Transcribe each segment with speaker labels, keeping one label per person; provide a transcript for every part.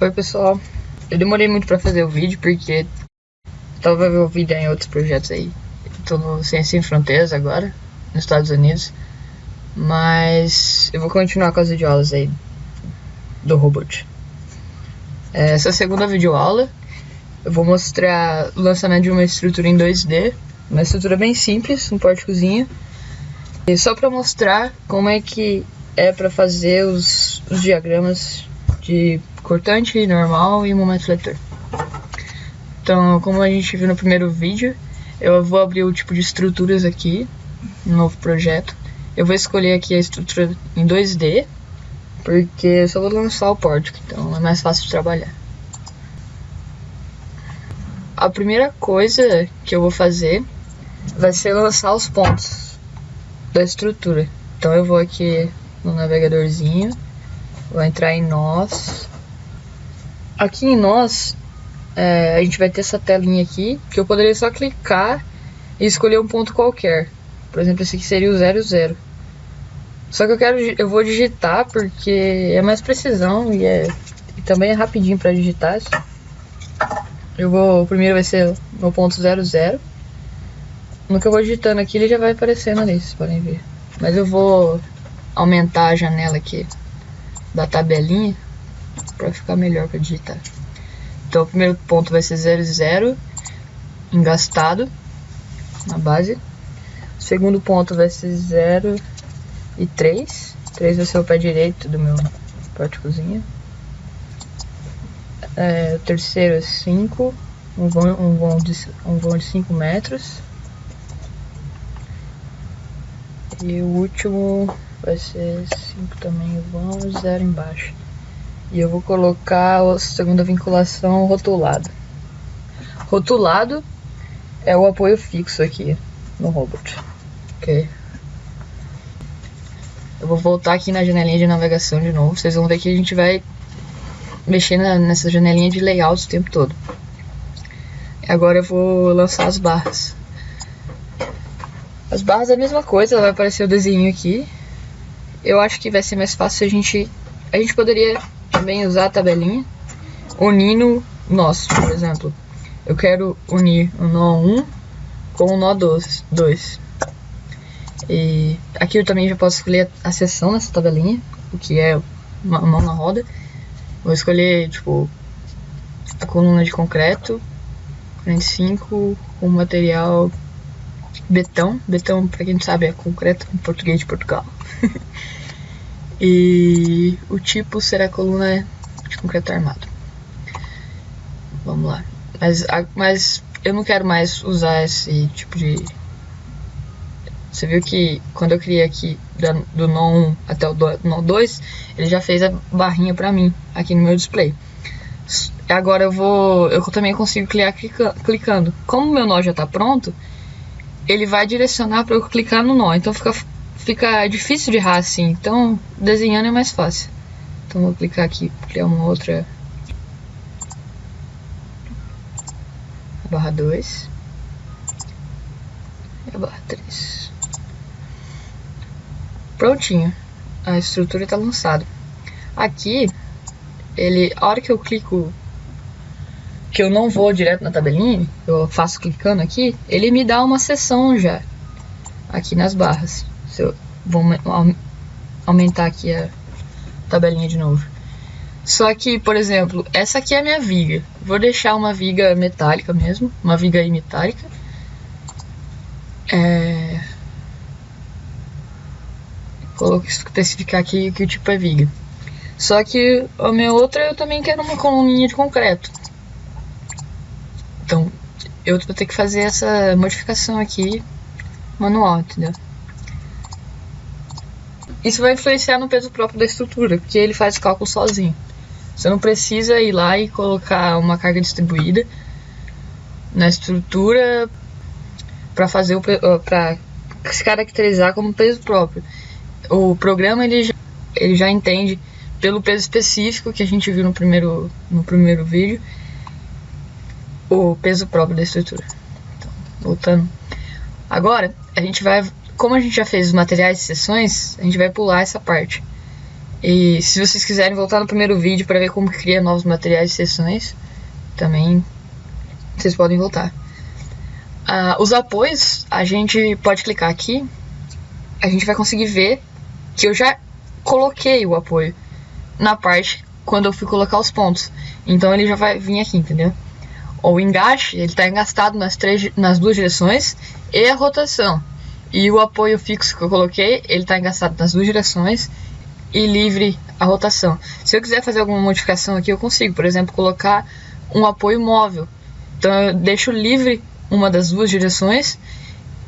Speaker 1: Oi pessoal, eu demorei muito pra fazer o vídeo porque tava envolvido em outros projetos aí. Tô no Ciência Sem Fronteiras agora, nos Estados Unidos. Mas eu vou continuar com as videoaulas aí do robot. Essa segunda videoaula eu vou mostrar o lançamento de uma estrutura em 2D. Uma estrutura bem simples, um porte-cozinha. E só pra mostrar como é que é pra fazer os diagramas de cortante, normal e momento fletor. Então, como a gente viu no primeiro vídeo, eu vou abrir o tipo de estruturas aqui, no novo projeto. Eu vou escolher aqui a estrutura em 2D, porque eu só vou lançar o pórtico, então é mais fácil de trabalhar. A primeira coisa que eu vou fazer vai ser lançar os pontos da estrutura. Então eu vou aqui no navegadorzinho, vou entrar em nós. Aqui em nós, a gente vai ter essa telinha aqui, que eu poderia só clicar e escolher um ponto qualquer. Por exemplo, esse aqui seria o 0, 0. Só que eu vou digitar porque é mais precisão e também é rapidinho para digitar. O primeiro vai ser meu ponto 0, 0. No que eu vou digitando aqui, ele já vai aparecendo ali, vocês podem ver. Mas eu vou aumentar a janela aqui da tabelinha para ficar melhor para digitar. Então o primeiro ponto vai ser 0, 0, engastado na base. O segundo ponto vai ser 0 e 3. 3 vai ser o pé direito do meu porte-cozinha. O terceiro é 5, um vão de 5 metros. E o último vai ser 5 também, o vão, 0 embaixo. E eu vou colocar a segunda vinculação rotulado. Rotulado é o apoio fixo aqui no robot. Ok. Eu vou voltar aqui na janelinha de navegação de novo. Vocês vão ver que a gente vai mexer nessa janelinha de layout o tempo todo. Agora eu vou lançar as barras. As barras é a mesma coisa, vai aparecer o desenho aqui. Eu acho que vai ser mais fácil a gente poderia também usar a tabelinha unindo nós, por exemplo. Eu quero unir o nó 1 com o nó 2. E aqui eu também já posso escolher a seção nessa tabelinha, o que é uma mão na roda. Vou escolher, tipo, a coluna de concreto 45 com material betão. Betão, pra quem não sabe, é concreto em português de Portugal. E o tipo será coluna de concreto armado. Vamos lá. Mas eu não quero mais usar esse tipo de... Você viu que quando eu criei aqui do nó 1 até o nó 2, ele já fez a barrinha pra mim aqui no meu display. Agora eu também consigo criar clicando. Como meu nó já tá pronto, ele vai direcionar para eu clicar no nó. Então fica difícil de errar assim. Então desenhando é mais fácil. Então vou clicar aqui, criar uma outra. A barra 2 e a barra 3. Prontinho, a estrutura está lançada. Aqui, a hora que eu clico, que eu não vou direto na tabelinha, eu faço clicando aqui, ele me dá uma seção já, aqui nas barras. Vou aumentar aqui a tabelinha de novo. Só que, por exemplo, essa aqui é a minha viga. Vou deixar uma viga metálica mesmo, uma viga aí metálica. Vou especificar aqui que o tipo é viga. Só que a minha outra eu também quero uma coluninha de concreto. Então eu vou ter que fazer essa modificação aqui manual, entendeu? Isso vai influenciar no peso próprio da estrutura, porque ele faz o cálculo sozinho. Você não precisa ir lá e colocar uma carga distribuída na estrutura para se caracterizar como peso próprio. O programa ele já entende pelo peso específico que a gente viu no primeiro vídeo, o peso próprio da estrutura. Então, voltando. Agora, como a gente já fez os materiais e seções, a gente vai pular essa parte. E se vocês quiserem voltar no primeiro vídeo para ver como cria novos materiais e seções, também vocês podem voltar. Os apoios, a gente pode clicar aqui, a gente vai conseguir ver que eu já coloquei o apoio na parte quando eu fui colocar os pontos. Então ele já vai vir aqui, entendeu? O engaste, ele está engastado nas duas direções e a rotação. E o apoio fixo que eu coloquei, ele está engastado nas duas direções e livre a rotação. Se eu quiser fazer alguma modificação aqui, eu consigo. Por exemplo, colocar um apoio móvel. Então eu deixo livre uma das duas direções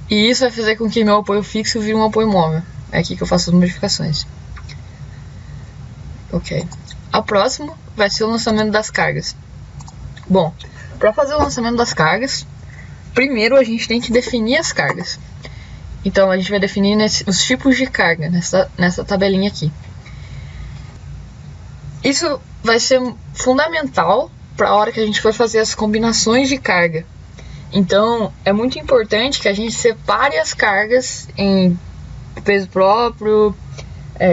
Speaker 1: e isso vai fazer com que meu apoio fixo vire um apoio móvel. É aqui que eu faço as modificações. Ok. A próxima vai ser o lançamento das cargas. Bom, para fazer o lançamento das cargas, primeiro a gente tem que definir as cargas. Então a gente vai definir os tipos de carga nessa tabelinha aqui. Isso vai ser fundamental para a hora que a gente for fazer as combinações de carga. Então é muito importante que a gente separe as cargas em peso próprio,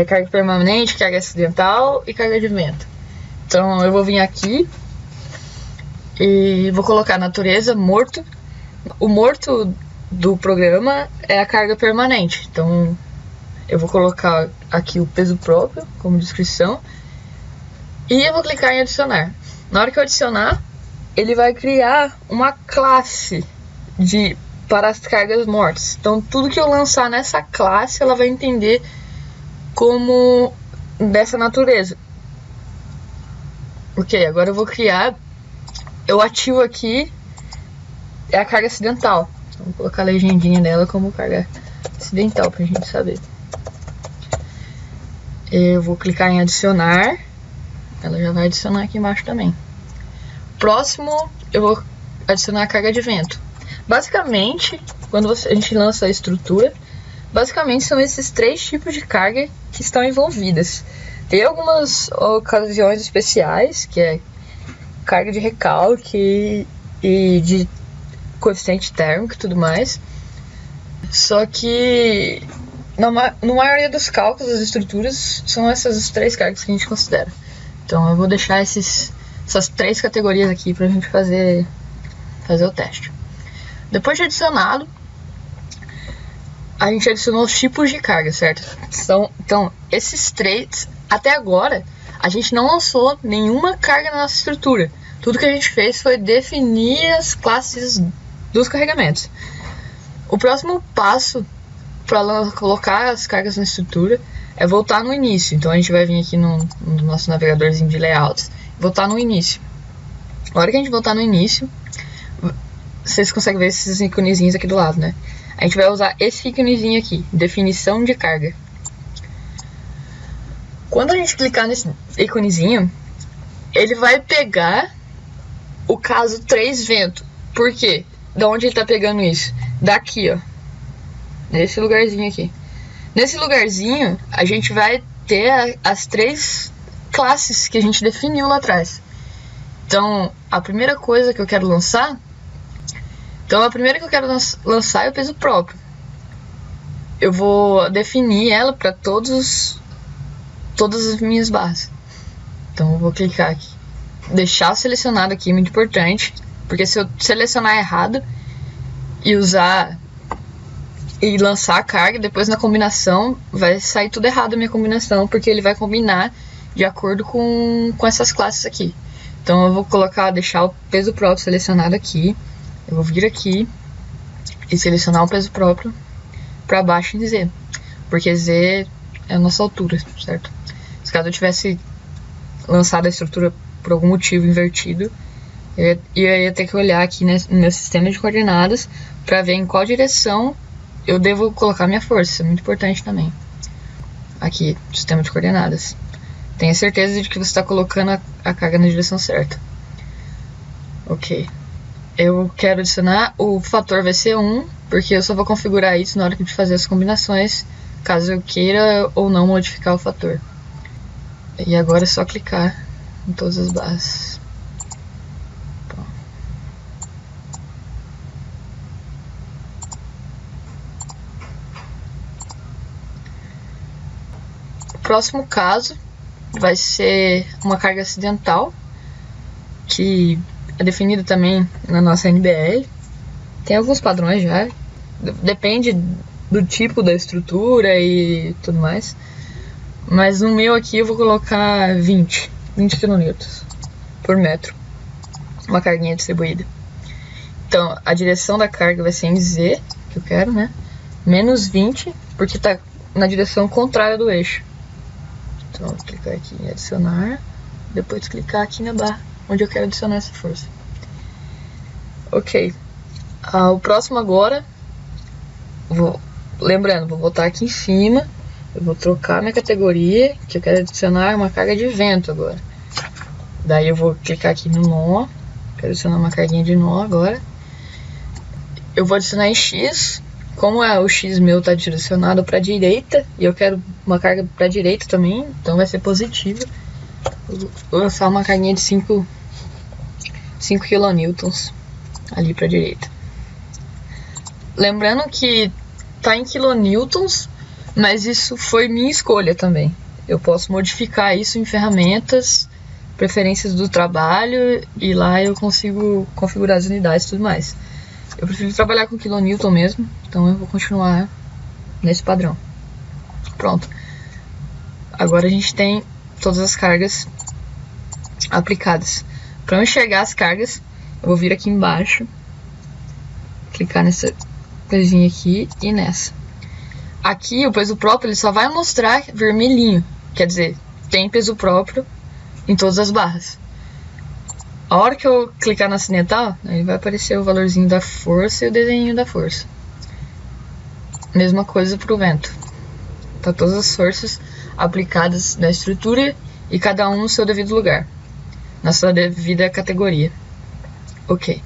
Speaker 1: carga permanente, carga acidental e carga de vento. Então eu vou vir aqui e vou colocar natureza, morto. O morto do programa é a carga permanente. Então eu vou colocar aqui o peso próprio como descrição e eu vou clicar em adicionar. Na hora que eu adicionar, ele vai criar uma classe para as cargas mortas. Então tudo que eu lançar nessa classe, ela vai entender como dessa natureza. Ok, agora eu vou criar. Eu ativo aqui é a carga acidental. Então, vou colocar a legendinha dela como carga acidental pra gente saber. Eu vou clicar em adicionar. Ela já vai adicionar aqui embaixo também. Próximo, eu vou adicionar a carga de vento. Basicamente, quando a gente lança a estrutura, basicamente são esses três tipos de carga que estão envolvidas. Tem algumas ocasiões especiais, que é carga de recalque e de coeficiente térmico e tudo mais. Só que na maioria dos cálculos das estruturas são essas três cargas que a gente considera. Então eu vou deixar essas três categorias aqui pra gente fazer o teste. Depois de adicionado, a gente adicionou os tipos de carga, certo? Então esses três, até agora, a gente não lançou nenhuma carga na nossa estrutura. Tudo que a gente fez foi definir as classes dos carregamentos. O próximo passo para colocar as cargas na estrutura é voltar no início. Então a gente vai vir aqui no nosso navegadorzinho de layouts, voltar no início. Na hora que a gente voltar no início, vocês conseguem ver esses íconezinhos aqui do lado, né? A gente vai usar esse íconezinho aqui, definição de carga. Quando a gente clicar nesse íconezinho, ele vai pegar o caso 3 vento. Por quê? Da onde ele tá pegando isso? Daqui, ó. Nesse lugarzinho aqui. Nesse lugarzinho, a gente vai ter as três classes que a gente definiu lá atrás. Então, a primeira coisa que eu quero lançar... Então, a primeira que eu quero lançar é o peso próprio. Eu vou definir ela para todas as minhas barras. Então, eu vou clicar aqui. Deixar selecionado aqui, muito importante. Porque se eu selecionar errado e usar e lançar a carga, depois na combinação vai sair tudo errado a minha combinação, porque ele vai combinar de acordo com essas classes aqui. Então eu vou deixar o peso próprio selecionado aqui. Eu vou vir aqui e selecionar o peso próprio para baixo em Z, porque Z é a nossa altura, certo? Se caso eu tivesse lançado a estrutura por algum motivo invertido, eu ia ter que olhar aqui no meu sistema de coordenadas para ver em qual direção eu devo colocar minha força. É muito importante também. Aqui, sistema de coordenadas. Tenha certeza de que você está colocando a carga na direção certa. Ok. Eu quero adicionar, o fator vai ser 1, porque eu só vou configurar isso na hora de fazer as combinações, caso eu queira ou não modificar o fator. E agora é só clicar em todas as barras. Próximo caso vai ser uma carga acidental, que é definida também na nossa NBR. Tem alguns padrões já, depende do tipo da estrutura e tudo mais. Mas no meu aqui eu vou colocar 20 kN por metro, uma carguinha distribuída. Então a direção da carga vai ser em Z, que eu quero, né? Menos 20, porque tá na direção contrária do eixo. Então vou clicar aqui em adicionar, depois clicar aqui na barra onde eu quero adicionar essa força. Ok. O próximo agora, lembrando, vou botar aqui em cima, eu vou trocar minha categoria, que eu quero adicionar uma carga de vento agora. Daí eu vou clicar aqui no nó, quero adicionar uma carguinha de nó agora. Eu vou adicionar em X, como o X meu está direcionado para a direita, e eu quero uma carga para a direita também, então vai ser positivo. Vou lançar uma carguinha de 5 kN ali para a direita. Lembrando que tá em kilonewtons, mas isso foi minha escolha também. Eu posso modificar isso em ferramentas, preferências do trabalho, e lá eu consigo configurar as unidades e tudo mais. Eu prefiro trabalhar com kilonewton mesmo, então eu vou continuar nesse padrão. Pronto. Agora a gente tem todas as cargas aplicadas. Para eu enxergar as cargas, eu vou vir aqui embaixo, clicar nessa coisinha aqui e nessa. Aqui o peso próprio ele só vai mostrar vermelhinho, quer dizer, tem peso próprio em todas as barras. A hora que eu clicar na acidental, aí vai aparecer o valorzinho da força e o desenho da força. Mesma coisa para o vento. Tá todas as forças aplicadas na estrutura e cada um no seu devido lugar, na sua devida categoria. Ok.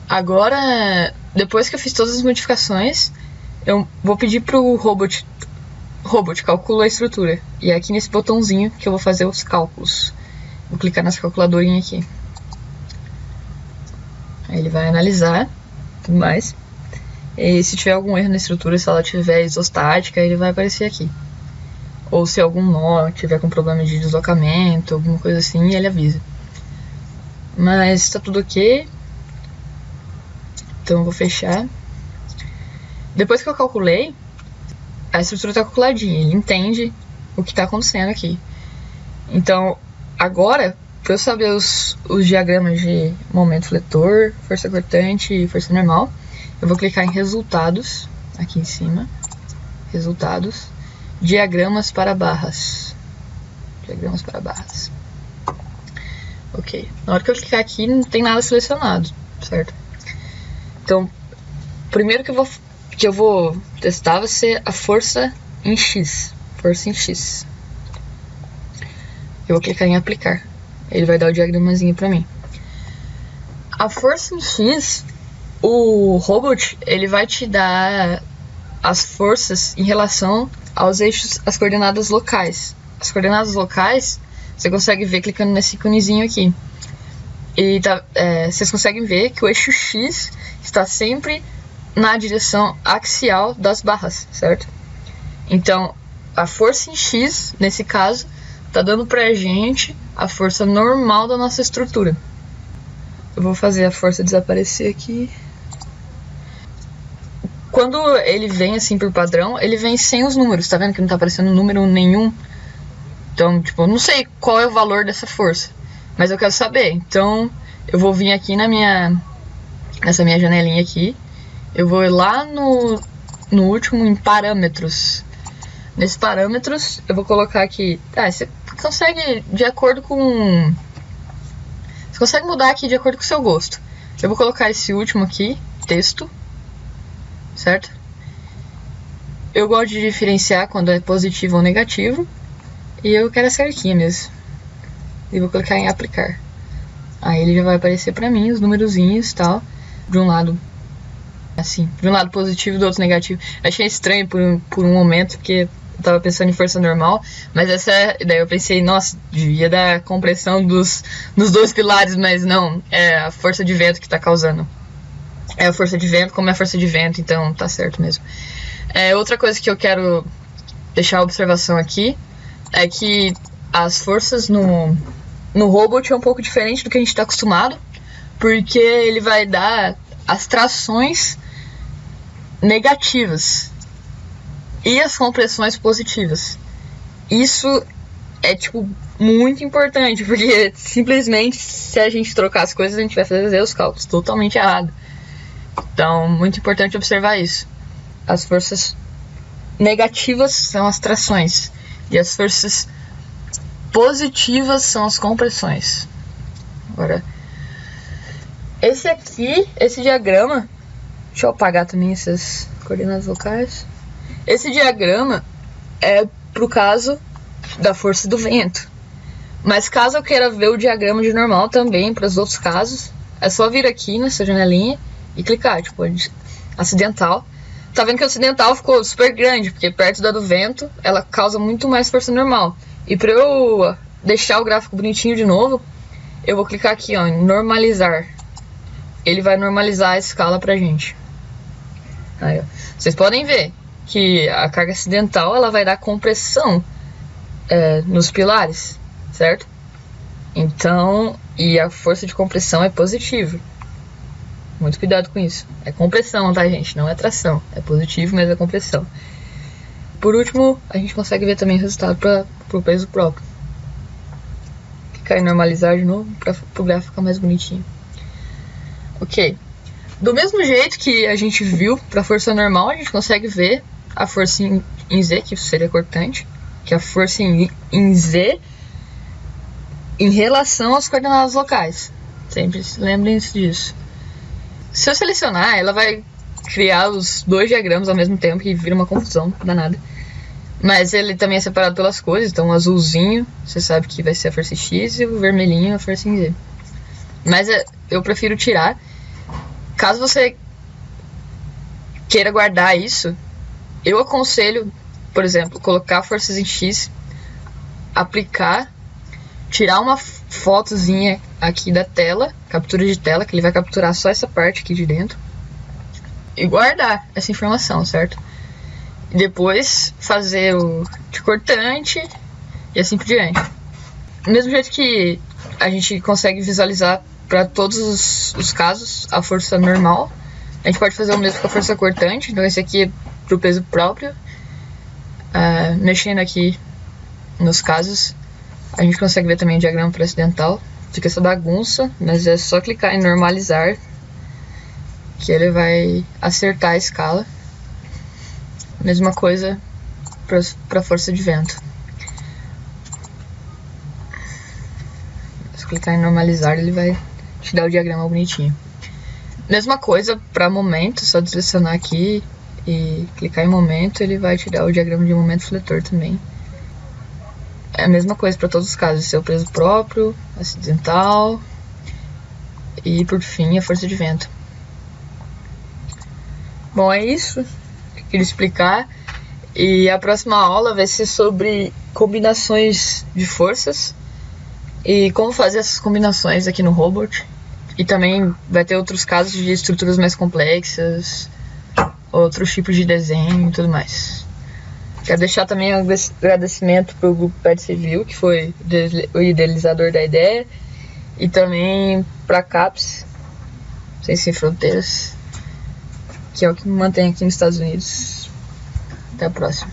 Speaker 1: Agora, depois que eu fiz todas as modificações, eu vou pedir pro robot calcula a estrutura. E é aqui nesse botãozinho que eu vou fazer os cálculos. Vou clicar nessa calculadorinha aqui. Aí ele vai analisar tudo mais. E se tiver algum erro na estrutura, se ela tiver isostática, ele vai aparecer aqui. Ou se algum nó tiver com problema de deslocamento, alguma coisa assim, ele avisa. Mas tá tudo ok. Então eu vou fechar. Depois que eu calculei, a estrutura está calculadinha. Ele entende o que está acontecendo aqui. Então, agora, para eu saber os diagramas de momento fletor, força cortante e força normal, eu vou clicar em resultados, aqui em cima. Resultados. Diagramas para barras. Diagramas para barras. Ok. Na hora que eu clicar aqui, não tem nada selecionado, certo? Então, primeiro que eu vou testar vai ser a força em X. Força em X. Eu vou clicar em aplicar. Ele vai dar o diagramazinho pra mim. A força em X, o robot, ele vai te dar as forças em relação aos eixos, as coordenadas locais. As coordenadas locais, você consegue ver clicando nesse íconezinho aqui. E vocês conseguem ver que o eixo X está sempre na direção axial das barras, certo? Então, a força em X, nesse caso, está dando pra gente a força normal da nossa estrutura. Eu vou fazer a força desaparecer aqui. Quando ele vem assim por padrão, ele vem sem os números, tá vendo que não tá aparecendo número nenhum? Então, tipo, eu não sei qual é o valor dessa força, mas eu quero saber. Então, eu vou vir aqui nessa minha janelinha aqui. Eu vou ir lá no último em parâmetros. Nesses parâmetros, eu vou colocar aqui. Você consegue de acordo com. Você consegue mudar aqui de acordo com o seu gosto. Eu vou colocar esse último aqui, texto. Certo? Eu gosto de diferenciar quando é positivo ou negativo. E eu quero essa arquinha mesmo. E vou clicar em aplicar. Aí ele já vai aparecer pra mim os numerozinhos e tal. De um lado assim, de um lado positivo e do outro negativo. Achei estranho por um momento, porque eu tava pensando em força normal, mas daí eu pensei, nossa, devia dar compressão nos dois pilares, mas não, é a força de vento que tá causando. É a força de vento como é a força de vento, então tá certo mesmo. Outra coisa que eu quero deixar a observação aqui é que as forças no robot é um pouco diferente do que a gente está acostumado, porque ele vai dar as trações negativas e as compressões positivas. Isso é, tipo, muito importante, porque simplesmente se a gente trocar as coisas, a gente vai fazer os cálculos totalmente errado. Então, muito importante observar isso. As forças negativas são as trações e as forças positivas são as compressões. Agora, esse diagrama, deixa eu apagar também essas coordenadas locais. Esse diagrama é pro caso da força do vento. Mas caso eu queira ver o diagrama de normal também para os outros casos, é só vir aqui nessa janelinha e clicar, tipo, acidental. Tá vendo que a acidental ficou super grande, porque perto da do vento, ela causa muito mais força normal. E para eu deixar o gráfico bonitinho de novo, eu vou clicar aqui, ó, em normalizar. Ele vai normalizar a escala pra gente. Aí, ó. Vocês podem ver que a carga acidental, ela vai dar compressão nos pilares, certo? Então, e a força de compressão é positiva. Muito cuidado com isso. É compressão, tá, gente? Não é tração. É positivo, mas é compressão. Por último, a gente consegue ver também o resultado para o peso próprio. Clicar em normalizar de novo para o gráfico ficar mais bonitinho. Ok. Do mesmo jeito que a gente viu para a força normal, a gente consegue ver a força em Z, que seria cortante, que é a força em Z em relação às coordenadas locais. Sempre lembrem-se disso. Se eu selecionar, ela vai criar os dois diagramas ao mesmo tempo e vira uma confusão danada. Mas ele também é separado pelas cores, então o azulzinho você sabe que vai ser a força X e o vermelhinho a força em Z. Mas eu prefiro tirar. Caso você queira guardar isso, eu aconselho, por exemplo, colocar forças em X, aplicar, tirar uma fotozinha aqui da tela, captura de tela, que ele vai capturar só essa parte aqui de dentro, e guardar essa informação, certo? E depois fazer o de cortante e assim por diante. Do mesmo jeito que a gente consegue visualizar para todos os casos a força normal, a gente pode fazer o mesmo com a força cortante. Então esse aqui é para o peso próprio. Mexendo aqui nos casos, a gente consegue ver também o diagrama para acidental. Fica essa bagunça, mas é só clicar em normalizar que ele vai acertar a escala. Mesma coisa para a força de vento. Se clicar em normalizar, ele vai te dar o diagrama bonitinho. Mesma coisa para momento, só selecionar aqui e clicar em momento, ele vai te dar o diagrama de momento fletor também. É a mesma coisa para todos os casos, seu peso próprio, acidental e por fim a força de vento. Bom, é isso que eu queria explicar, e a próxima aula vai ser sobre combinações de forças e como fazer essas combinações aqui no robot. E também vai ter outros casos de estruturas mais complexas, outros tipos de desenho e tudo mais. Quero deixar também um agradecimento para o grupo Pet Civil, que foi o idealizador da ideia, e também para a CAPES, Ciências Sem Fronteiras, que é o que me mantém aqui nos Estados Unidos. Até a próxima.